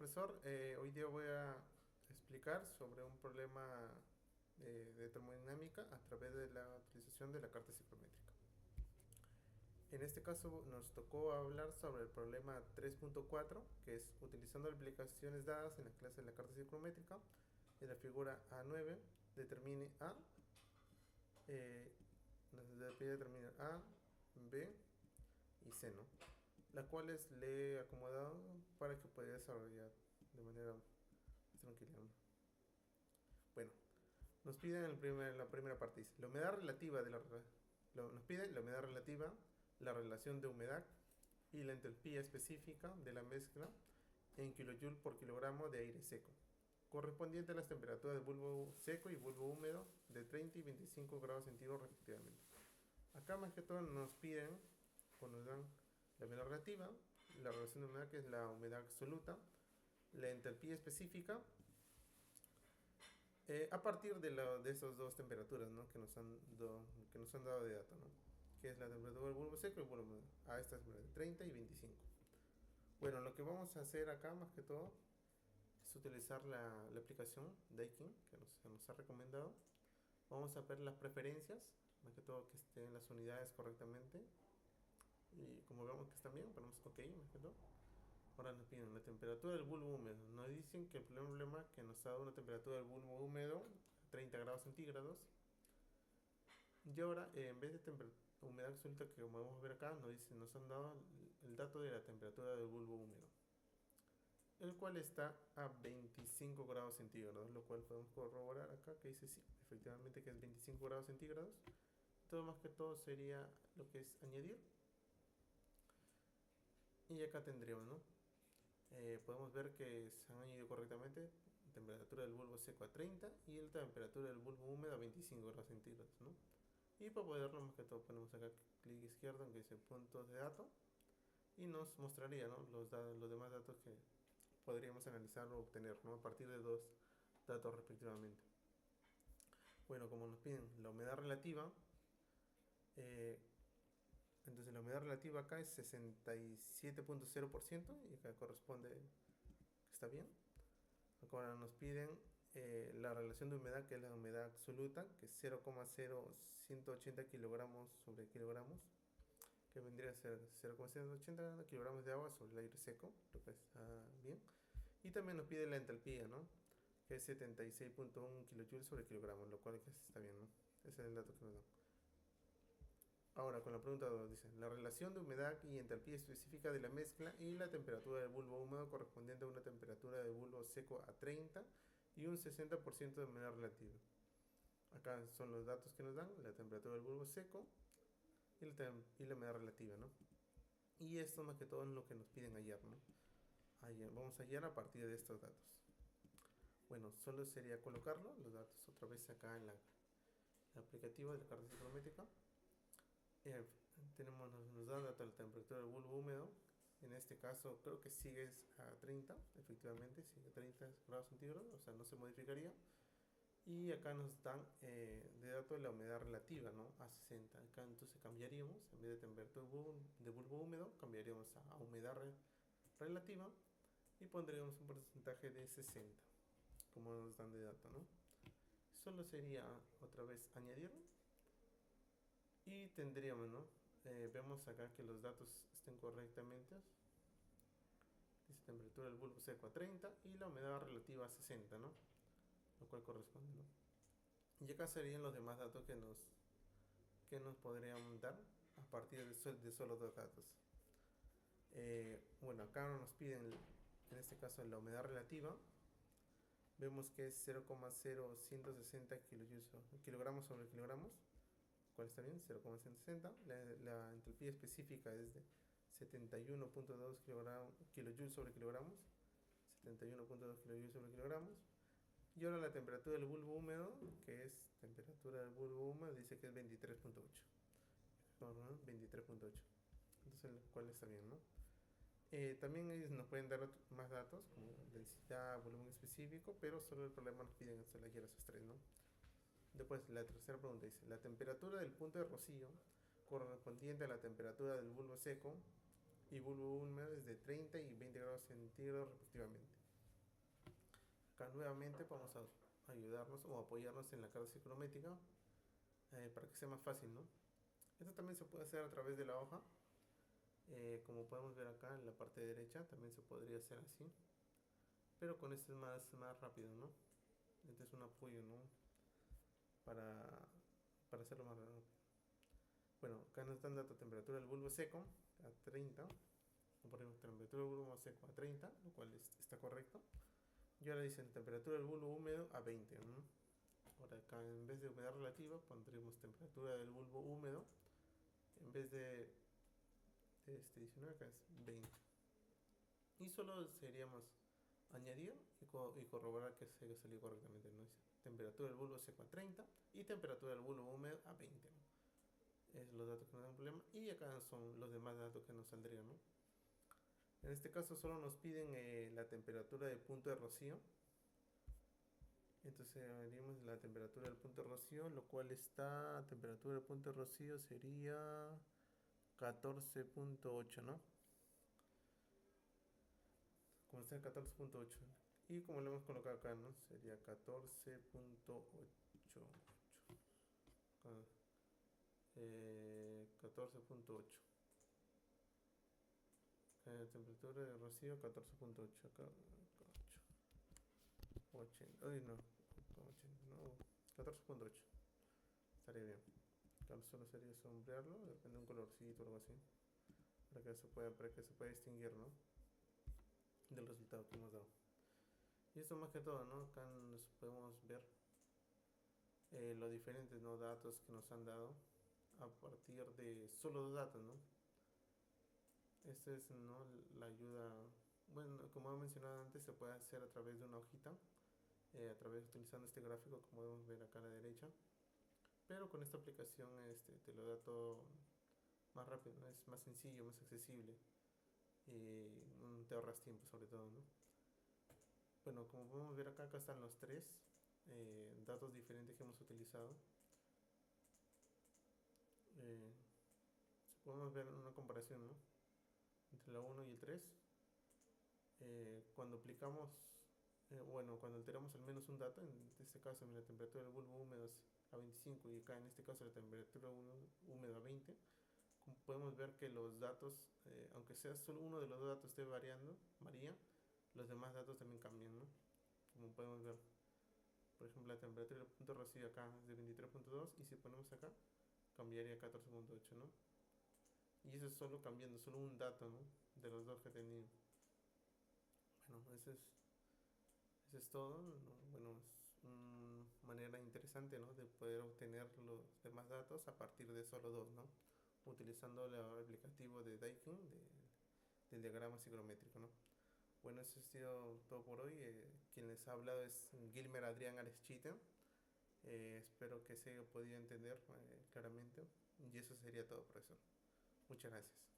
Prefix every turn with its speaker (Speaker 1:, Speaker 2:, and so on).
Speaker 1: profesor. Hoy día voy a explicar sobre un problema de termodinámica a través de la utilización de la carta psicométrica. En este caso nos tocó hablar sobre el problema 3.4, que es utilizando aplicaciones dadas en la clase de la carta psicométrica. En la figura A9 determine A, nos pide determinar A, B y C, ¿no? Las cuales le he acomodado para que pueda desarrollar de manera tranquila. Bueno, nos piden la primera parte, dice, la humedad relativa de nos piden la humedad relativa, la relación de humedad y la entropía específica de la mezcla en kilojoule por kilogramo de aire seco, correspondiente a las temperaturas de bulbo seco y bulbo húmedo de 30 y 25 grados centígrados respectivamente. Acá más que todo nos piden, cuando nos dan la humedad relativa, la relación de humedad, que es la humedad absoluta, la entalpía específica, a partir de esas dos temperaturas, ¿no? que nos han dado de dato, ¿no? Que es la temperatura del bulbo seco y el bulbo húmedo, a estas temperaturas, 30 y 25. Bueno, lo que vamos a hacer acá más que todo es utilizar la aplicación Daikin que nos ha recomendado. Vamos a ver las preferencias, más que todo que estén las unidades correctamente. Y como vemos que están bien, ponemos OK, más que todo. Ahora nos piden la temperatura del bulbo húmedo. Nos dicen que el problema que nos ha dado una temperatura del bulbo húmedo 30 grados centígrados. Y ahora, en vez de humedad absoluta, que como vamos a ver acá, nos han dado el dato de la temperatura del bulbo húmedo, el cual está a 25 grados centígrados, lo cual podemos corroborar acá que dice sí, efectivamente que es 25 grados centígrados. Todo más que todo sería lo que es añadir. Y acá tendríamos, ¿no? Podemos ver que se han añadido correctamente temperatura del bulbo seco a 30 y la temperatura del bulbo húmedo a 25 grados centígrados, ¿no? Y para poderlo, más que todo, ponemos acá clic izquierdo en que dice puntos de datos y nos mostraría, ¿no? los demás datos que podríamos analizar o obtener, ¿no? A partir de dos datos respectivamente. Bueno, como nos piden la humedad relativa, entonces la humedad relativa acá es 67.0% y acá corresponde, está bien. Ahora nos piden la relación de humedad, que es la humedad absoluta, que es 0,0180 kilogramos sobre kilogramos, que vendría a ser 0,180 kilogramos de agua sobre el aire seco, lo que está bien. Y también nos pide la entalpía, ¿no? Que es 76.1 kilojoules sobre kilogramos, lo cual está bien, ¿no? Ese es el dato que nos dan. Ahora, con la pregunta 2, dice, la relación de humedad y entalpía específica de la mezcla y la temperatura del bulbo húmedo correspondiente a una temperatura de bulbo seco a 30 y un 60% de humedad relativa. Acá son los datos que nos dan, la temperatura del bulbo seco y la humedad relativa, ¿no? Y esto más que todo es lo que nos piden hallar, ¿no? Vamos a hallar a partir de estos datos. Bueno, solo sería colocarlo, los datos otra vez acá en el aplicativo de la carta psicométrica. Nos da dato la temperatura del bulbo húmedo. En este caso creo que sigue a 30, efectivamente, sigue a 30 grados centígrados, o sea, no se modificaría. Y acá nos dan de dato la humedad relativa, ¿no? A 60. Acá entonces cambiaríamos, en vez de temperatura de bulbo húmedo, cambiaríamos a humedad relativa y pondríamos un porcentaje de 60, como nos dan de dato, ¿no? Solo sería otra vez añadirlo y tendríamos, ¿no? Vemos acá que los datos estén correctamente. Dice temperatura del bulbo seco a 30 y la humedad relativa a 60, ¿no? Lo cual corresponde, ¿no? Y acá serían los demás datos que nos podrían dar a partir de solo dos datos. Bueno, acá nos piden, en este caso, la humedad relativa. Vemos que es 0,0160 kilogramos sobre kilogramos, cuál está bien, 0,160. La entropía específica es de 71.2 kilojoules sobre kilogramos, 71.2 kilojoules sobre kilogramos. Y ahora la temperatura del bulbo húmedo, que es temperatura del bulbo húmedo, dice que es 23.8. 23.8. Entonces, ¿cuál está bien, no? También ellos nos pueden dar más datos, como densidad, volumen específico, pero solo el problema nos piden solo aquí esos tres, ¿no? Después, la tercera pregunta dice, la temperatura del punto de rocío correspondiente a la temperatura del bulbo seco y bulbo húmedo es de 30 y 20 grados centígrados respectivamente. Acá nuevamente vamos a ayudarnos o apoyarnos en la carga ciclométrica para que sea más fácil, ¿no? Esto también se puede hacer a través de la hoja. Como podemos ver acá en la parte derecha, también se podría hacer así. Pero con esto es más rápido, ¿no? Este es un apoyo, ¿no? Para, para hacerlo más rápido. Bueno, acá nos dan dato temperatura del bulbo seco a 30. O por ejemplo, temperatura del bulbo seco a 30, lo cual está correcto. Y ahora dicen temperatura del bulbo húmedo a 20, ¿no? Ahora acá en vez de humedad relativa pondremos temperatura del bulbo húmedo. En vez de 19, acá es 20. Y solo seríamos añadir y corroborar que se salió correctamente, ¿no? Dice temperatura del bulbo seco a 30 y temperatura del bulbo húmedo a 20, ¿no? Es los datos que nos dan problema. Y acá son los demás datos que nos saldrían, ¿no? En este caso solo nos piden la temperatura de punto de rocío. Entonces veríamos la temperatura del punto de rocío, lo cual está, temperatura del punto de rocío sería 14.8, ¿no? Como está 14.8. Y como lo hemos colocado acá, ¿no? Sería 14.8. 14.8. Temperatura de rocío 14.8. Acá 80. Ay, no. 80, no. 14.8. Estaría bien. Claro, solo sería sombrearlo, depende de un colorcito o algo así. Para que se pueda distinguir, ¿no? Del resultado que hemos dado. Y esto más que todo, ¿no? Acá nos podemos ver los diferentes, ¿no? Datos que nos han dado a partir de solo dos datos, ¿no? Esta es, ¿no? La ayuda, bueno, como he mencionado antes, se puede hacer a través de una hojita, utilizando este gráfico, como podemos ver acá a la derecha. Pero con esta aplicación te lo da todo más rápido, ¿no? Es más sencillo, más accesible y te ahorras tiempo sobre todo, ¿no? Bueno, como podemos ver acá están los tres datos diferentes que hemos utilizado. Eh, Podemos ver una comparación, ¿no? Entre la 1 y el 3. Cuando aplicamos, bueno, cuando alteramos al menos un dato, en este caso la temperatura del bulbo húmedo es a 25 y acá en este caso la temperatura húmedo a 20, como podemos ver que los datos, aunque sea solo uno de los dos datos esté varía, los demás datos también cambian, ¿no? Como podemos ver, por ejemplo, la temperatura del punto rocío acá es de 23.2 y si ponemos acá, cambiaría a 14.8, ¿no? Y eso es solo cambiando, solo un dato, ¿no? De los dos que he tenido. Bueno, eso es todo, ¿no? Bueno, es una manera interesante, ¿no? De poder obtener los demás datos a partir de solo dos, ¿no? Utilizando el aplicativo de Daikin del diagrama psicométrico, ¿no? Bueno, eso ha sido todo por hoy. Quien les ha hablado es Gilmer Adrián Areschita. Espero que se haya podido entender claramente. Y eso sería todo, profesor. Muchas gracias.